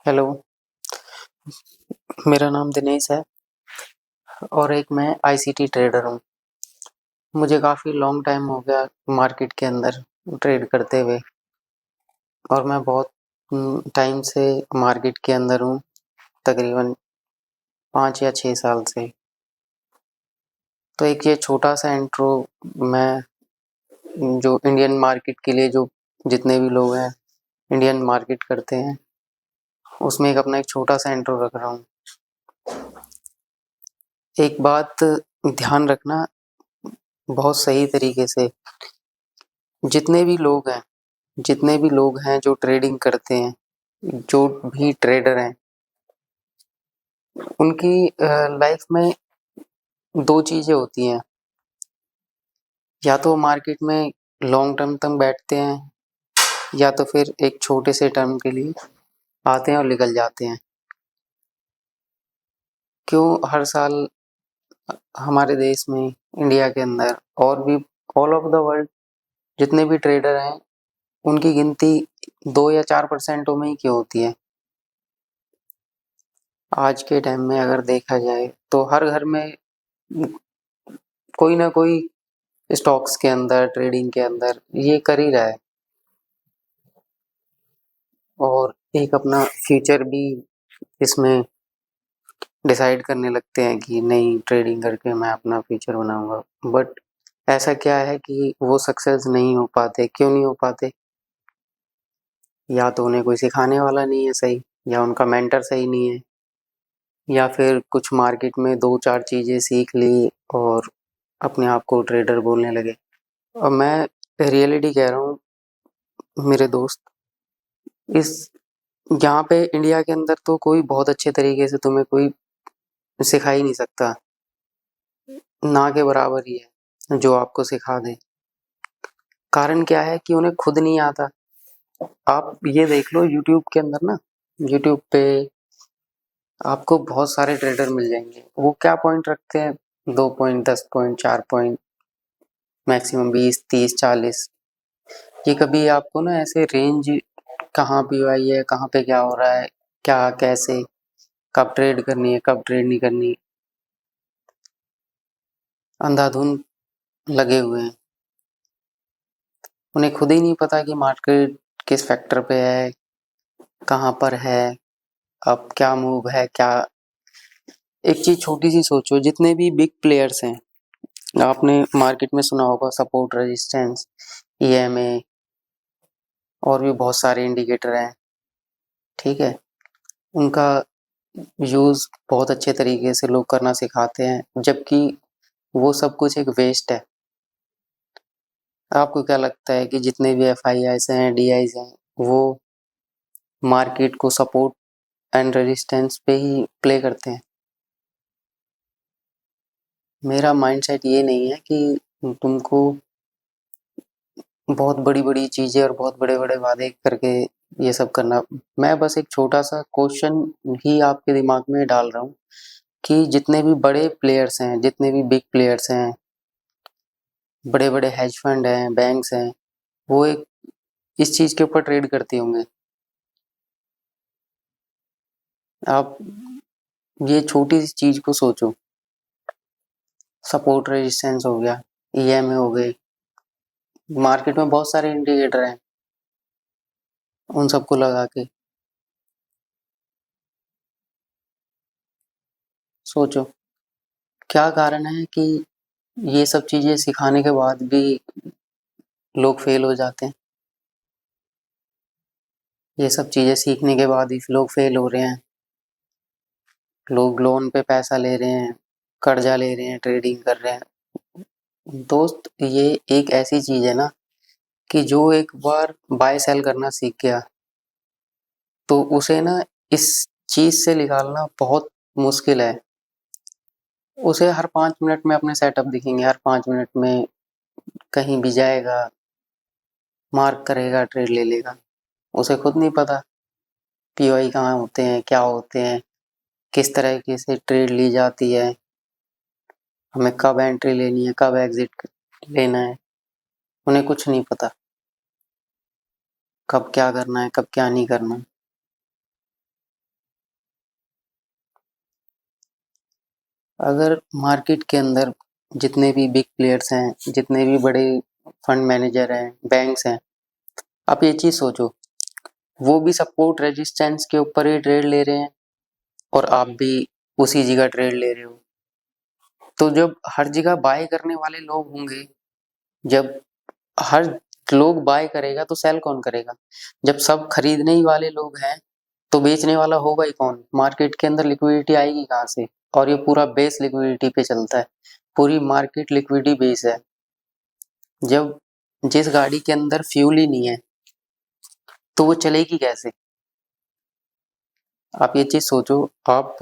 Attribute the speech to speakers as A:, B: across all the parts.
A: Hello, मेरा नाम दिनेश है और एक मैं आईसीटी ट्रेडर हूँ। मुझे काफ़ी लॉन्ग टाइम हो गया मार्केट के अंदर ट्रेड करते हुए और मैं बहुत टाइम से मार्केट के अंदर हूँ, तकरीबन 5 या 6 साल से। तो एक ये छोटा-सा इंट्रो मैं जो इंडियन मार्केट के लिए जो जितने भी लोग हैं, इंडियन मार्केट करते हैं, उसमें एक छोटा-सा इंट्रो रख रहा हूँ। एक बात ध्यान रखना बहुत सही तरीके से, जितने भी लोग हैं जो ट्रेडिंग करते हैं, जो भी ट्रेडर हैं, उनकी लाइफ में 2 चीज़ें होती हैं। या तो मार्केट में लॉन्ग टर्म तक बैठते हैं या तो फिर एक छोटे से टर्म के लिए आते हैं और निकल जाते हैं। क्यों हर साल हमारे देश में, इंडिया के अंदर और भी ऑल ओवर द वर्ल्ड जितने भी ट्रेडर हैं, उनकी गिनती 2 या 4% में ही क्यों होती है? आज के टाइम में अगर देखा जाए तो हर घर में कोई ना कोई स्टॉक्स के अंदर, ट्रेडिंग के अंदर ये कर ही रहा है और एक अपना फ्यूचर भी इसमें डिसाइड करने लगते हैं कि नहीं, ट्रेडिंग करके मैं अपना फ्यूचर बनाऊँगा। बट ऐसा क्या है कि वो सक्सेस नहीं हो पाते, क्यों नहीं हो पाते? या तो उन्हें कोई सिखाने वाला नहीं है सही, या उनका मेंटर सही नहीं है, या फिर कुछ मार्केट में 2-4 चीज़ें सीख ली और अपने आप को ट्रेडर बोलने लगे। और मैं रियलिटी कह रहा हूँ मेरे दोस्त, इस यहाँ पे इंडिया के अंदर तो कोई बहुत अच्छे तरीके से तुम्हें कोई सिखा ही नहीं सकता, ना के बराबर ही है जो आपको सिखा दे। कारण क्या है कि उन्हें खुद नहीं आता। आप ये देख लो यूट्यूब के अंदर ना, यूट्यूब पे आपको बहुत सारे ट्रेडर मिल जाएँगे। वो क्या पॉइंट रखते हैं, 2 पॉइंट, 10 पॉइंट, 4 पॉइंट, मैक्सिमम 20, 30, 40। ये कभी आपको ना ऐसे रेंज कहाँ पे आई है, कहाँ पे क्या हो रहा है, क्या कैसे, कब ट्रेड करनी है, कब ट्रेड नहीं करनी, अंधाधुंध लगे हुए हैं। उन्हें खुद ही नहीं पता कि मार्केट किस फैक्टर पे है, कहाँ पर है, अब क्या मूव है, क्या। एक चीज़ छोटी-सी सोचो, जितने भी बिग प्लेयर्स हैं, आपने मार्केट में सुना होगा सपोर्ट, रेजिस्टेंस, ईएमए और भी बहुत सारे इंडिकेटर हैं, ठीक है? उनका यूज़ बहुत अच्छे तरीके से लोग करना सिखाते हैं, जबकि वो सब कुछ एक वेस्ट है। आपको क्या लगता है कि जितने भी एफआईआईज़ हैं, डीआईज़ हैं, वो मार्केट को सपोर्ट एंड रेजिस्टेंस पे ही प्ले करते हैं? मेरा माइंडसेट ये नहीं है कि तुमको बहुत बड़ी-बड़ी चीज़ें और बहुत बड़े-बड़े वादे करके ये सब करना। मैं बस एक छोटा-सा क्वेश्चन ही आपके दिमाग में डाल रहा हूँ कि जितने भी बड़े प्लेयर्स हैं, जितने भी बिग प्लेयर्स हैं, बड़े-बड़े हेज फंड हैं, बैंक्स हैं, वो एक इस चीज़ के ऊपर ट्रेड करते होंगे। आप ये छोटी-सी चीज़ को सोचो, सपोर्ट रेजिस्टेंस हो गया, ईएमए हो गए, मार्केट में बहुत सारे इंडिकेटर हैं, उन सबको लगा के सोचो, क्या कारण है कि ये सब चीज़ें सिखाने के बाद भी लोग फेल हो जाते हैं? ये सब चीज़ें सीखने के बाद भी लोग फेल हो रहे हैं। लोग लोन पे पैसा ले रहे हैं, कर्जा ले रहे हैं, ट्रेडिंग कर रहे हैं। दोस्त, ये एक ऐसी चीज़ है ना कि जो एक बार बाय सेल करना सीख गया, तो उसे ना इस चीज़ से निकालना बहुत मुश्किल है। उसे हर 5 मिनट में अपने सेटअप दिखेंगे, हर 5 मिनट में कहीं भी जाएगा, मार्क करेगा, ट्रेड ले लेगा। उसे खुद नहीं पता पीओआई कहाँ होते हैं, क्या होते हैं, किस तरीके से ट्रेड ली जाती है, हमें कब एंट्री लेनी है, कब एग्जिट लेना है, उन्हें कुछ नहीं पता। कब क्या करना है, कब क्या नहीं करना। अगर मार्केट के अंदर जितने भी बिग प्लेयर्स हैं, जितने भी बड़े फंड मैनेजर हैं, बैंक्स हैं, आप ये चीज़ सोचो, वो भी सपोर्ट रेजिस्टेंस के ऊपर ही ट्रेड ले रहे हैं और आप भी उसी जगह ट्रेड ले रहे हो। तो जब हर जगह बाय करने वाले लोग होंगे, जब हर लोग बाय करेगा तो सेल कौन करेगा? जब सब खरीदने ही वाले लोग हैं तो बेचने वाला होगा ही कौन? मार्केट के अंदर लिक्विडिटी आएगी कहाँ से? और ये पूरा बेस लिक्विडिटी पे चलता है, पूरी मार्केट लिक्विडिटी बेस है। जब जिस गाड़ी के अंदर फ्यूल ही नहीं है तो वो चलेगी कैसे? आप ये चीज सोचो, आप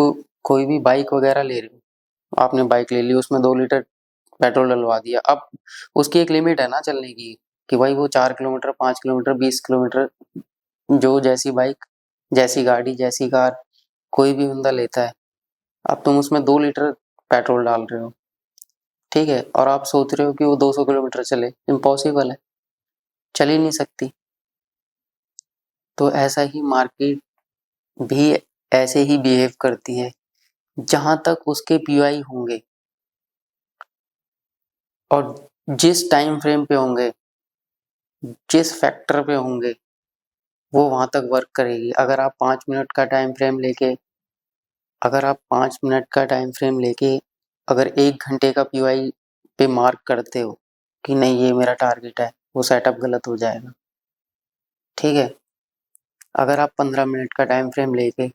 A: कोई भी बाइक वगैरह ले रहे हो, आपने बाइक ले ली, उसमें 2 लीटर पेट्रोल डलवा दिया, अब उसकी एक लिमिट है ना चलने की, कि भाई वो 4 किलोमीटर, 5 किलोमीटर, 20 किलोमीटर, जो जैसी बाइक, जैसी गाड़ी, जैसी कार, कोई भी बंदा लेता है। अब तुम उसमें 2 लीटर पेट्रोल डाल रहे हो, ठीक है, और आप सोच रहे हो कि वो 200 किलोमीटर चले, इम्पॉसिबल है, चल ही नहीं सकती। तो ऐसा ही मार्केट भी ऐसे ही बिहेव करती है, जहां तक उसके पीवाई होंगे और जिस टाइम फ्रेम पे होंगे, जिस फैक्टर पे होंगे, वो वहां तक वर्क करेगी। अगर आप 5 मिनट का टाइम फ्रेम लेके अगर 1 घंटे का पीवाई पे मार्क करते हो कि नहीं ये मेरा टारगेट है, वो सेटअप गलत हो जाएगा, ठीक है। अगर आप 15 मिनट का टाइम फ्रेम लेके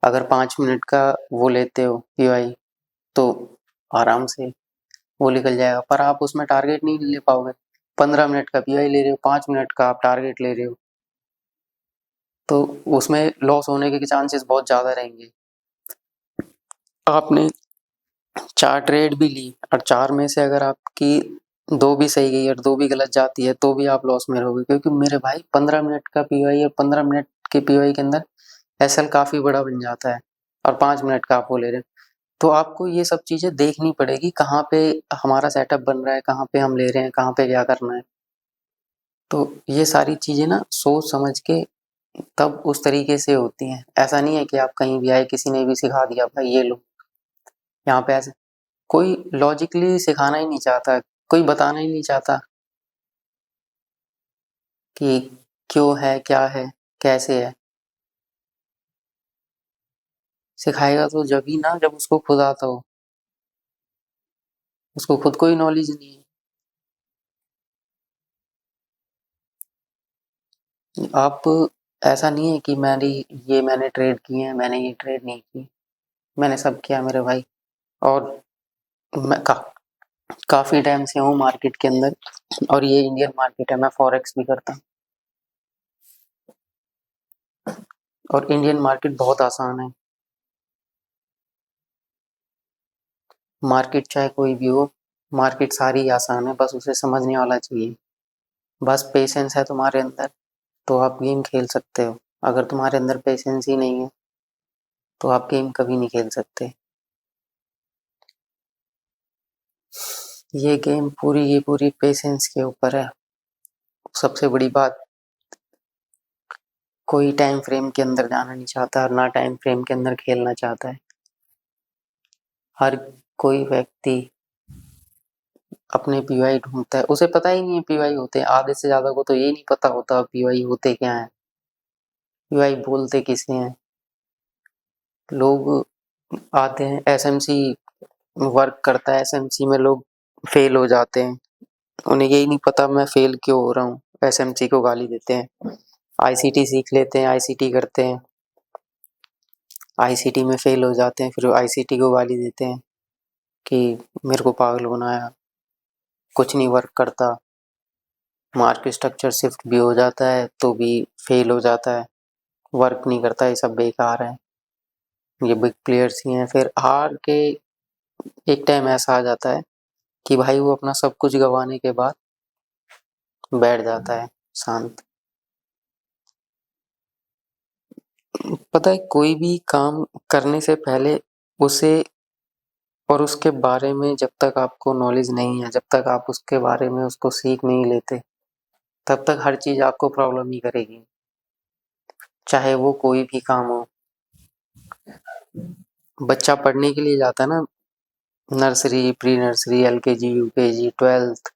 A: अगर 5 मिनट का वो लेते हो पीवाई, तो आराम से वो निकल जाएगा, पर आप उसमें टारगेट नहीं ले पाओगे। 15 मिनट का पीवाई ले रहे हो, 5 मिनट का आप टारगेट ले रहे हो, तो उसमें लॉस होने के चांसेस बहुत ज़्यादा रहेंगे। आपने 4 ट्रेड भी ली और 4 में से अगर आपकी 2 भी सही गई और 2 भी गलत जाती है तो भी आप लॉस में रहोगे, क्योंकि मेरे भाई 15 मिनट का पीवाई और 15 मिनट के पीवाई के अंदर एसएल काफ़ी बड़ा बन जाता है, और 5 मिनट का आप वो ले रहे हो। तो आपको ये सब चीज़ें देखनी पड़ेगी, कहाँ पे हमारा सेटअप बन रहा है, कहाँ पे हम ले रहे हैं, कहाँ पे क्या करना है। तो ये सारी चीज़ें ना सोच समझ के तब उस तरीके से होती हैं। ऐसा नहीं है कि आप कहीं भी आए, किसी ने भी सिखा दिया भाई ये लो, यहाँ पे ऐसे, कोई लॉजिकली सिखाना ही नहीं चाहता, कोई बताना ही नहीं चाहता कि क्यों है, क्या है, कैसे है। सिखाएगा तो जब ही ना जब उसको खुद आता हो, उसको खुद को ही नॉलेज नहीं है। आप, ऐसा नहीं है कि मैंने ट्रेड किए हैं, मैंने ये ट्रेड नहीं की, मैंने सब किया मेरे भाई। और मैं काफ़ी टाइम से हूँ मार्केट के अंदर, और ये इंडियन मार्केट है, मैं फॉरेक्स भी करता हूँ, और इंडियन मार्केट बहुत आसान है। मार्केट चाहे कोई भी हो, मार्केट सारी ही आसान है, बस उसे समझने वाला चाहिए। बस पेशेंस है तुम्हारे अंदर तो आप गेम खेल सकते हो, अगर तुम्हारे अंदर पेशेंस ही नहीं है तो आप गेम कभी नहीं खेल सकते। ये गेम पूरी पेशेंस के ऊपर है। सबसे बड़ी बात, कोई टाइम फ्रेम के अंदर जाना नहीं चाहता और ना टाइम फ्रेम के अंदर खेलना चाहता है। हर कोई व्यक्ति अपने पीवाई ढूंढता है, उसे पता ही नहीं है पीवाई होते हैं, आधे से ज्यादा को तो यही नहीं पता होता पीवाई होते क्या है, पीवाई बोलते किसे हैं। लोग आते हैं, एसएमसी वर्क करता है, एसएमसी में लोग फेल हो जाते हैं, उन्हें यही नहीं पता मैं फेल क्यों हो रहा हूँ, एसएमसी को गाली देते हैं। आईसीटी सीख लेते हैं, आईसीटी करते हैं, आईसीटी में फेल हो जाते हैं, फिर आईसीटी को गाली देते हैं कि मेरे को पागल बनाया, कुछ नहीं वर्क करता, मार्केट स्ट्रक्चर शिफ्ट भी हो जाता है तो भी फेल हो जाता है, वर्क नहीं करता, ये सब बेकार है, ये बिग प्लेयर्स ही हैं। फिर हार के एक टाइम ऐसा आ जाता है कि भाई वो अपना सब कुछ गंवाने के बाद बैठ जाता है शांत। पता है, कोई भी काम करने से पहले उसे और उसके बारे में जब तक आपको नॉलेज नहीं है, जब तक आप उसके बारे में उसको सीख नहीं लेते, तब तक हर चीज आपको प्रॉब्लम ही करेगी, चाहे वो कोई भी काम हो। बच्चा पढ़ने के लिए जाता है ना, nursery, pre nursery, LKG, UKG, 12th,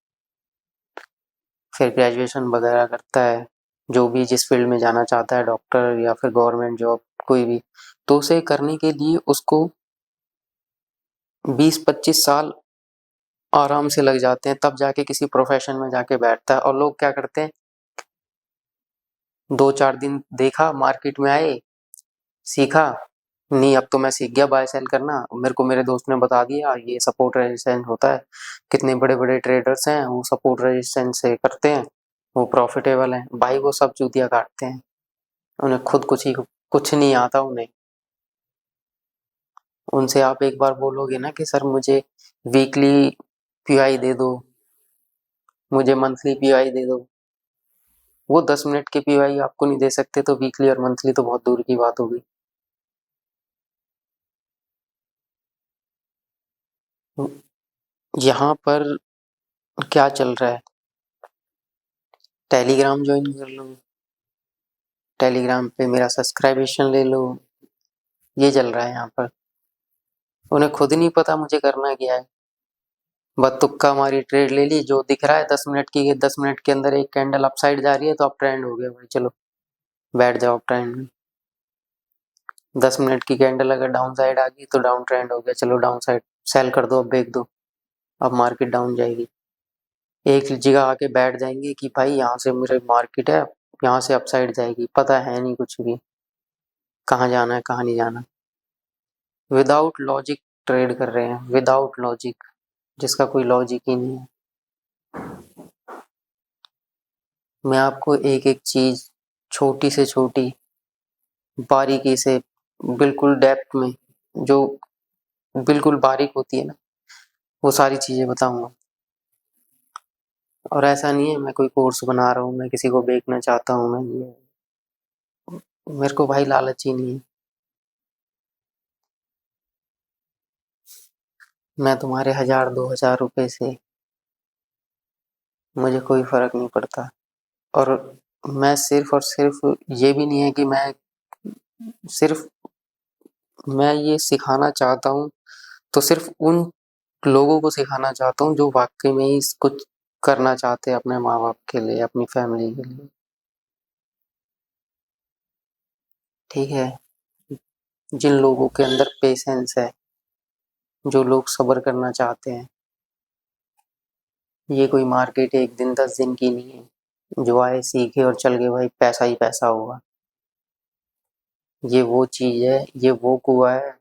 A: फिर ग्रेजुएशन वगैरह करता है, जो भी जिस फील्ड में जाना चाहता है, डॉक्टर या फिर गवर्नमेंट जॉब कोई भी, तो उसे करने के लिए उसको 20-25 साल आराम से लग जाते हैं, तब जाके किसी प्रोफेशन में जाके बैठता है। और लोग क्या करते हैं, 2-4 दिन देखा, मार्केट में आए, सीखा, नहीं अब तो मैं सीख गया बाय सेल करना, मेरे को मेरे दोस्त ने बता दिया ये सपोर्ट रेजिस्टेंस होता है, कितने बड़े बड़े ट्रेडर्स हैं वो सपोर्ट रेजिस्टेंस से करते हैं, वो प्रॉफिटेबल हैं। भाई वो सब चूतिया काटते हैं, उन्हें खुद कुछ नहीं आता उन्हें। उनसे आप एक बार बोलोगे ना कि सर मुझे वीकली पीआई दे दो, मुझे मंथली पीआई दे दो, वो 10 मिनट की पीआई आपको नहीं दे सकते, तो वीकली और मंथली तो बहुत दूर की बात होगी। यहाँ पर क्या चल रहा है, टेलीग्राम ज्वाइन कर लो, टेलीग्राम पे मेरा सब्सक्रिप्शन ले लो, ये चल रहा है यहाँ पर। उन्हें खुद नहीं पता मुझे करना क्या है, बस तुक्का मारी ट्रेड ले ली, जो दिख रहा है 10 मिनट की, 10 मिनट के अंदर एक कैंडल अपसाइड जा रही है तो अब ट्रेंड हो गया भाई, चलो बैठ जाओ ट्रेंड में। 10 मिनट की कैंडल अगर डाउन साइड आ गई तो डाउन ट्रेंड हो गया, चलो डाउन साइड सेल कर दो, अब बेच दो, अब मार्केट डाउन जाएगी। एक जगह आके बैठ जाएंगे कि भाई यहाँ से मेरे मार्केट है, यहाँ से अपसाइड जाएगी, पता है नहीं कुछ भी, कहाँ जाना है कहाँ नहीं जाना, विदाउट लॉजिक ट्रेड कर रहे हैं, विदाउट लॉजिक, जिसका कोई लॉजिक ही नहीं है। मैं आपको एक एक चीज छोटी से छोटी बारीकी से, बिल्कुल डेप्थ में, जो बिल्कुल बारीक होती है ना, वो सारी चीजें बताऊंगा। और ऐसा नहीं है मैं कोई कोर्स बना रहा हूँ, मैं किसी को बेचना चाहता हूँ, मैं ये, मेरे को भाई लालच ही नहीं है। मैं तुम्हारे 1000-2000 रुपए से मुझे कोई फर्क नहीं पड़ता। और मैं सिर्फ और सिर्फ ये भी नहीं है कि सिर्फ मैं ये सिखाना चाहता हूँ, तो सिर्फ उन लोगों को सिखाना चाहता हूँ जो वाकई में ही कुछ करना चाहते हैं अपने माँ बाप के लिए, अपनी फैमिली के लिए, ठीक है। जिन लोगों के अंदर पेशेंस है, जो लोग सब्र करना चाहते हैं, ये कोई मार्केट 1 दिन 10 दिन की नहीं है, जो आए सीखे और चल गए भाई, पैसा ही पैसा होगा। ये वो चीज है, ये वो कुआं है,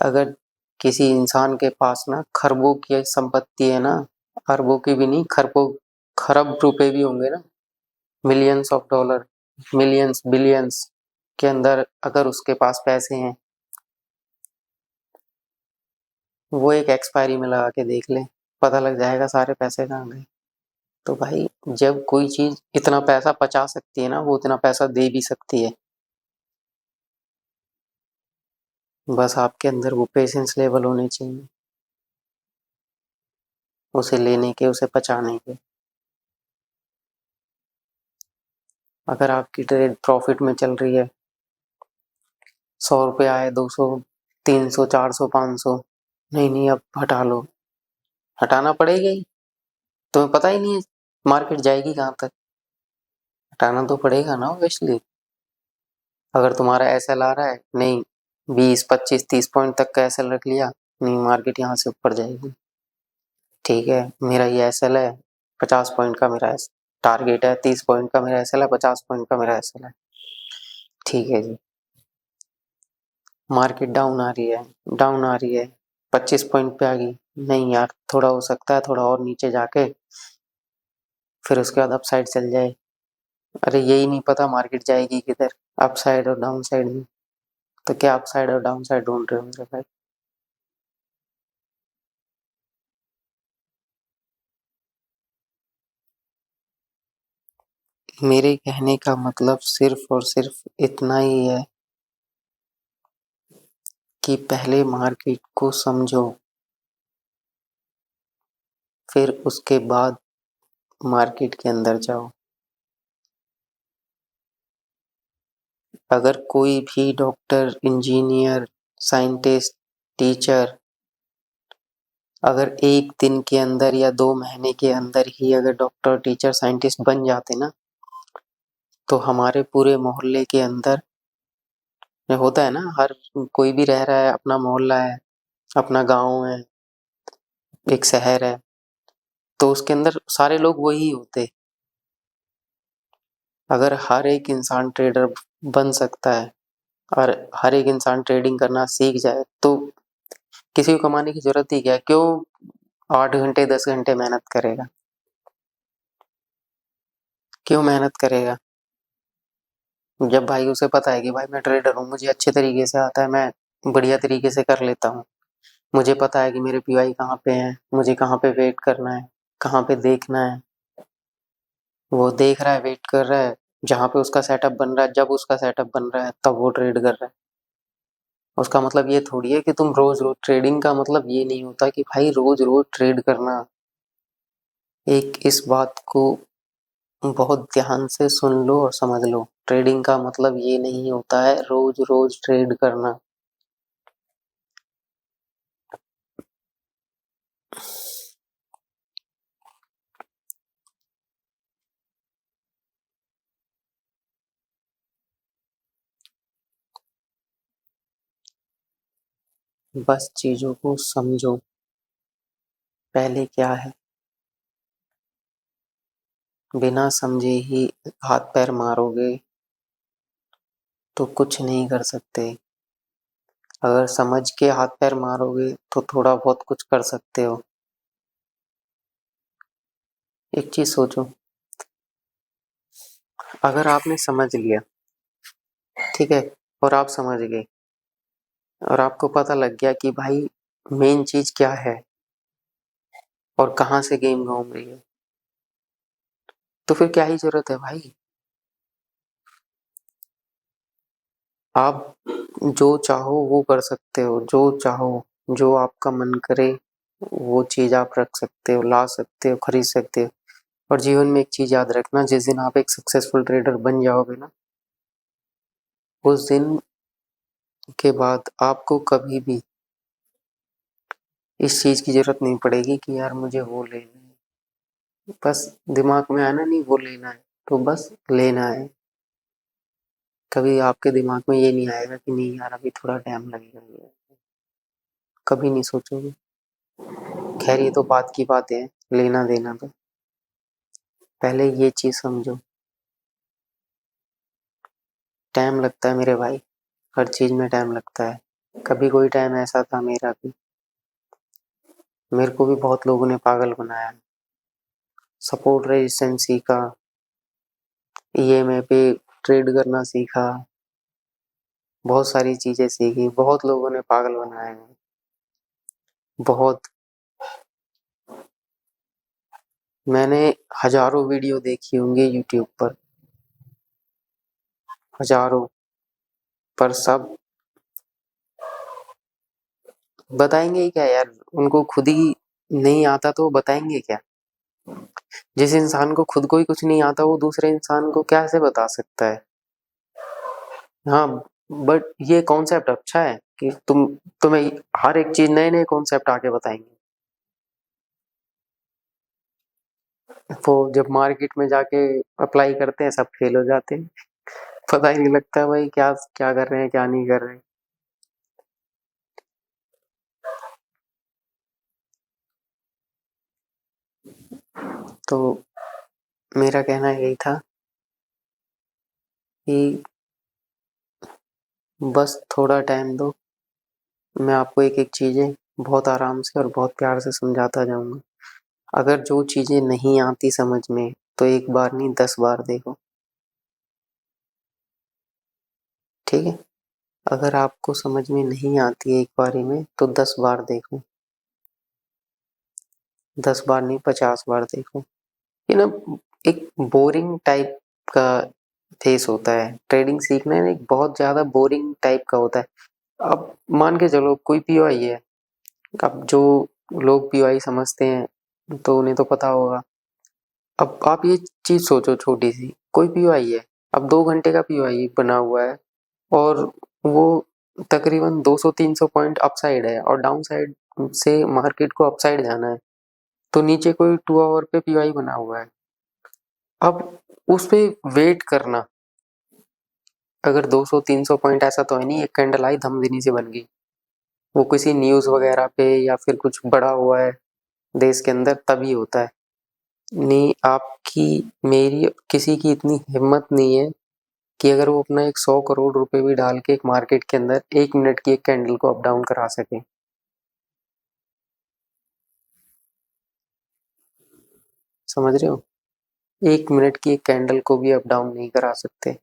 A: अगर किसी इंसान के पास ना खरबों की संपत्ति है ना, अरबों की भी नहीं, खरबों खरब रुपए भी होंगे ना, millions of dollar, millions billions के अंदर अगर उसके पास पैसे हैं, वो एक एक्सपायरी में लगा के देख ले, पता लग जाएगा सारे पैसे कहाँ गए। तो भाई जब कोई चीज इतना पैसा बचा सकती है ना, वो उतना पैसा दे भी सकती है, बस आपके अंदर वो पेशेंस लेवल होने चाहिए, उसे लेने के, उसे बचाने के। अगर आपकी ट्रेड प्रॉफिट में चल रही है, 100 रुपये आए, 200, 300, 400, 500, नहीं नहीं अब हटा लो, हटाना पड़ेगा ही, तुम्हें पता ही नहीं है मार्केट जाएगी कहाँ तक, हटाना तो पड़ेगा ना ऑब्वियसली। अगर तुम्हारा एसएल आ रहा है, नहीं 20, 25, 30 पॉइंट तक का एसएल रख लिया, नहीं मार्केट यहाँ से ऊपर जाएगी, ठीक है, मेरा ये एसएल है, 50 पॉइंट का मेरा टारगेट है, 30 पॉइंट का मेरा एसएल है, 50 पॉइंट का मेरा एसएल है, ठीक है जी। मार्केट डाउन आ रही है, डाउन आ रही है, 25 पॉइंट पे आ गई, नहीं यार थोड़ा हो सकता है थोड़ा और नीचे जाके फिर उसके बाद अपसाइड चल जाए, अरे यही नहीं पता मार्केट जाएगी किधर, अपसाइड और डाउन साइड में, तो क्या अपसाइड और डाउन साइड ढूंढ रहे हो मेरे भाई। मेरे कहने का मतलब सिर्फ और सिर्फ इतना ही है कि पहले मार्केट को समझो, फिर उसके बाद मार्केट के अंदर जाओ। अगर कोई भी डॉक्टर, इंजीनियर, साइंटिस्ट, टीचर अगर 1 दिन के अंदर या 2 महीने के अंदर ही अगर डॉक्टर, टीचर, साइंटिस्ट बन जाते ना, तो हमारे पूरे मोहल्ले के अंदर होता है ना, हर कोई भी रह रहा है, अपना मोहल्ला है, अपना गाँव है, एक शहर है, तो उसके अंदर सारे लोग वही होते। अगर हर एक इंसान ट्रेडर बन सकता है और हर एक इंसान ट्रेडिंग करना सीख जाए, तो किसी को कमाने की ज़रूरत ही क्या है? क्यों 8 घंटे, 10 घंटे मेहनत करेगा? क्यों मेहनत करेगा? जब भाई उसे पता है कि भाई मैं ट्रेडर हूँ, मुझे अच्छे तरीके से आता है, मैं बढ़िया तरीके से कर लेता हूँ। मुझे पता है कि मेरे पीवाई कहाँ पे हैं, मुझे कहाँ पे वेट करना है, कहाँ पे देखना है। वो देख रहा है, वेट कर रहा है, जहाँ पे उसका सेटअप बन रहा है, जब उसका सेटअप बन रहा है, तब वो ट्रेड कर रहा है। उसका मतलब ये थोड़ी है कि तुम रोज़-रोज़, ट्रेडिंग का मतलब ये नहीं होता कि भाई रोज़-रोज़ ट्रेड करना। एक इस बात को बहुत ध्यान से सुन लो और समझ लो, ट्रेडिंग का मतलब ये नहीं होता है रोज़-रोज़ ट्रेड करना। बस चीज़ों को समझो, पहले क्या है, बिना समझे ही हाथ-पैर मारोगे तो कुछ नहीं कर सकते। अगर समझ के हाथ-पैर मारोगे तो थोड़ा बहुत कुछ कर सकते हो। एक चीज़ सोचो, अगर आपने समझ लिया, ठीक है? और आप समझ गए और आपको पता लग गया कि भाई मेन चीज़ क्या है और कहाँ से गेम घूम रही है, तो फिर क्या ही ज़रूरत है भाई? आप जो चाहो वो कर सकते हो, जो चाहो, जो आपका मन करे वो चीज़ आप रख सकते हो, ला सकते हो, खरीद सकते हो। और जीवन में एक चीज़ याद रखना, जिस दिन आप एक सक्सेसफुल ट्रेडर बन जाओगे ना, उस दिन के बाद आपको कभी भी इस चीज़ की ज़रूरत नहीं पड़ेगी कि यार मुझे वो लेना है। बस दिमाग में आया ना, नहीं वो लेना है, तो बस लेना है। कभी आपके दिमाग में ये नहीं आएगा कि नहीं यार अभी थोड़ा टाइम लगेगा, कभी नहीं सोचोगे। खैर ये तो बात की बातें हैं, लेना देना तो। पहले ये चीज़ समझो, टाइम लगता है मेरे भाई, हर चीज़ में टाइम लगता है। कभी कोई टाइम ऐसा था मेरा भी, मेरे को भी बहुत लोगों ने पागल बनाया। सपोर्ट रेजिस्टेंस सीखा, ईएमए पे ट्रेड करना सीखा, बहुत सारी चीज़ें सीखी, बहुत लोगों ने पागल बनाया है, बहुत। मैंने हज़ारों वीडियो देखी होंगी यूट्यूब पर, हज़ारों, पर सब बताएँगे ही क्या यार? उनको खुद ही नहीं आता तो बताएँगे क्या? जिस इंसान को खुद को ही कुछ नहीं आता वो दूसरे इंसान को कैसे बता सकता है? हाँ, बट ये कॉन्सेप्ट अच्छा है कि तुम्हें हर एक चीज़ नए-नए कॉन्सेप्ट आके बताएँगे। वो जब मार्केट में जाके अप्लाई करते हैं सब फेल हो जाते हैं। पता ही नहीं लगता भाई क्या क्या कर रहे हैं, क्या नहीं कर रहे हैं। तो मेरा कहना यही था कि बस थोड़ा टाइम दो, मैं आपको एक-एक चीज़ें बहुत आराम से और बहुत प्यार से समझाता जाऊँगा। अगर जो चीज़ें नहीं आती समझ में, तो एक बार नहीं 10 बार देखो, ठीक है? अगर आपको समझ में नहीं आती एक बारी में, तो 10 बार देखो, 10 बार नहीं 50 बार देखो। ये ना एक बोरिंग टाइप का फेस होता है, ट्रेडिंग सीखना ना एक बहुत ज़्यादा बोरिंग टाइप का होता है। अब मान के चलो कोई पीओआई है, अब जो लोग पीओआई समझते हैं तो उन्हें तो पता होगा। अब आप ये चीज़ सोचो छोटी-सी, कोई पीओआई है, अब 2 घंटे का पीओआई बना हुआ है और वो तकरीबन 200-300 पॉइंट अपसाइड है और डाउन साइड से मार्केट को अपसाइड जाना है, तो नीचे कोई 2 आवर पे पीवाई बना हुआ है। अब उस पे वेट करना, अगर 200-300 पॉइंट ऐसा तो है नहीं, एक कैंडल आई धमधनी से बन गई, वो किसी न्यूज़ वगैरह पे या फिर कुछ बड़ा हुआ है देश के अंदर तभी होता है। नहीं, आपकी मेरी किसी की इतनी हिम्मत नहीं है कि अगर वो अपना एक 100 करोड़ रुपए भी डाल के एक मार्केट के अंदर 1 मिनट की एक कैंडल को अप डाउन करा सके। समझ रहे हो? 1 मिनट की एक कैंडल को भी अप डाउन नहीं करा सकते।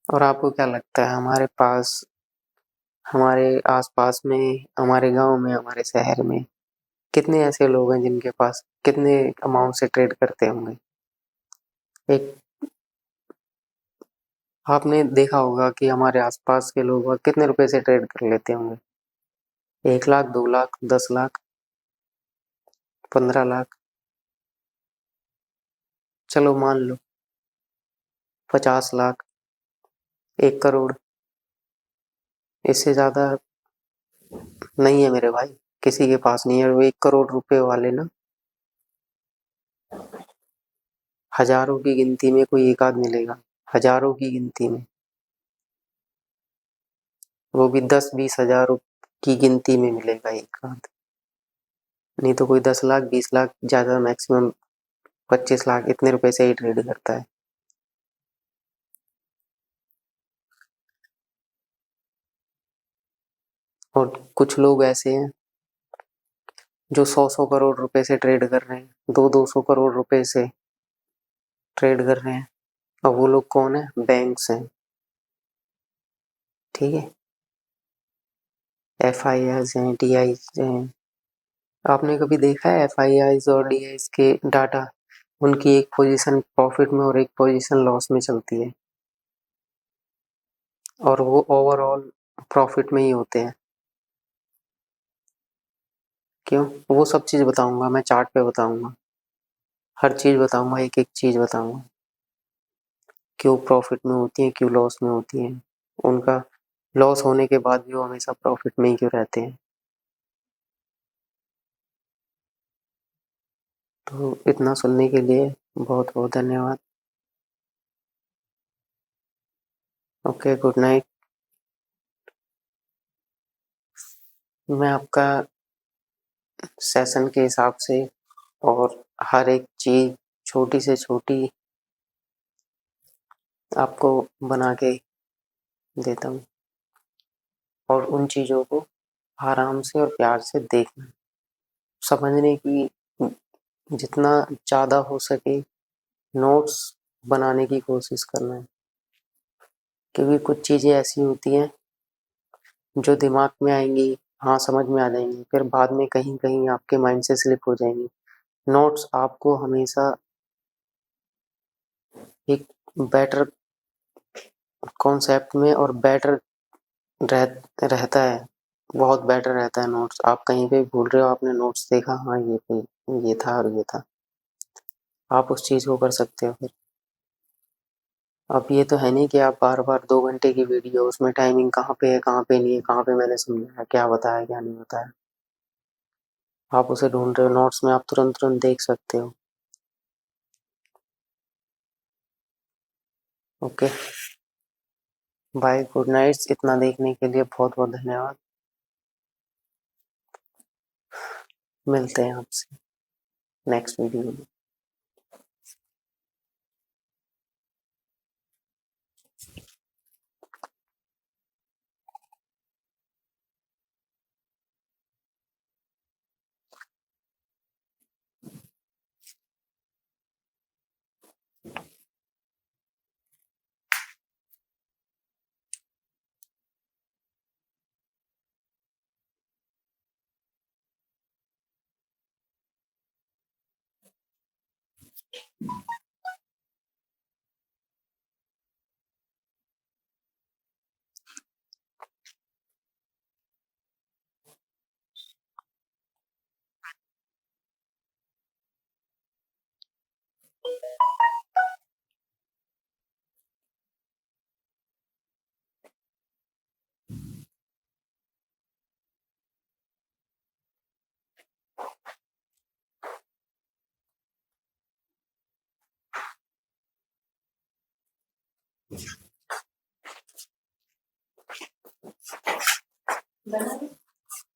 A: और आपको क्या लगता है हमारे पास, हमारे आस-पास में, हमारे गाँव में, हमारे शहर में कितने ऐसे लोग हैं जिनके पास कितने अमाउंट से ट्रेड करते होंगे? एक आपने देखा होगा कि हमारे आस-पास के लोग कितने रुपए से ट्रेड कर लेते होंगे? 1 लाख, 2 लाख, 10 लाख, 15 लाख, चलो मान लो 50 लाख, 1 करोड़, इससे ज़्यादा नहीं है मेरे भाई, किसी के पास नहीं है। वो 1 करोड़ रुपए वाले ना हज़ारों की गिनती में कोई एक आध मिलेगा, हज़ारों की गिनती में, वो भी 10-20 हज़ार की गिनती में मिलेगा एक आध, नहीं तो कोई 10 लाख, 20 लाख, ज़्यादा मैक्सिमम 25 लाख, इतने रुपए से ही ट्रेड करता है। और कुछ लोग ऐसे हैं जो 100-100 करोड़ रुपए से ट्रेड कर रहे हैं, 200-200 करोड़ रुपए से ट्रेड कर रहे हैं। और वो लोग कौन है? बैंक्स हैं, ठीक है? एफआईआईज हैं, डीआईज हैं। आपने कभी देखा है एफआईआईज और डीआईज के डाटा? उनकी एक पोजीशन प्रॉफिट में और एक पोजीशन लॉस में चलती है, और वो ओवरऑल प्रॉफिट में ही होते हैं। क्यों? वो सब चीज़ बताऊंगा मैं, चार्ट पे बताऊंगा, हर चीज़ बताऊंगा, एक एक चीज़ बताऊंगा, क्यों प्रॉफिट में होती हैं, क्यों लॉस में होती हैं, उनका लॉस होने के बाद भी वो हमेशा प्रॉफिट में ही क्यों रहते हैं। तो इतना सुनने के लिए बहुत बहुत धन्यवाद। Okay, good night. मैं आपका सेशन के हिसाब से और हर एक चीज़ छोटी से छोटी आपको बना के देता हूँ, और उन चीज़ों को आराम से और प्यार से देखना, समझने की जितना ज़्यादा हो सके नोट्स बनाने की कोशिश करना है, क्योंकि कुछ चीज़ें ऐसी होती हैं जो दिमाग में आएंगी, हाँ समझ में आ जाएंगी, फिर बाद में कहीं कहीं आपके माइंड से स्लिप हो जाएंगी। नोट्स आपको हमेशा एक बेटर कॉन्सेप्ट में और बेटर रहता है, बहुत बेटर रहता है नोट्स। आप कहीं पे भूल रहे हो, आपने नोट्स देखा, हाँ ये था और ये था, आप उस चीज़ को कर सकते हो फिर। अब ये तो है नहीं कि आप बार बार 2 घंटे की वीडियो, उसमें टाइमिंग कहाँ पे है कहाँ पे नहीं है, कहाँ पे मैंने समझाया, क्या बताया क्या नहीं बताया, आप उसे ढूंढ रहे हो, नोट्स में आप तुरंत तुरंत देख सकते हो। Okay, bye, good night. इतना देखने के लिए बहुत बहुत धन्यवाद। मिलते हैं आपसे नेक्स्ट वीडियो में।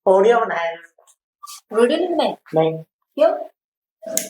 B: ऑडियो बनाया, वीडियो नहीं बनाई। नहीं, क्यों?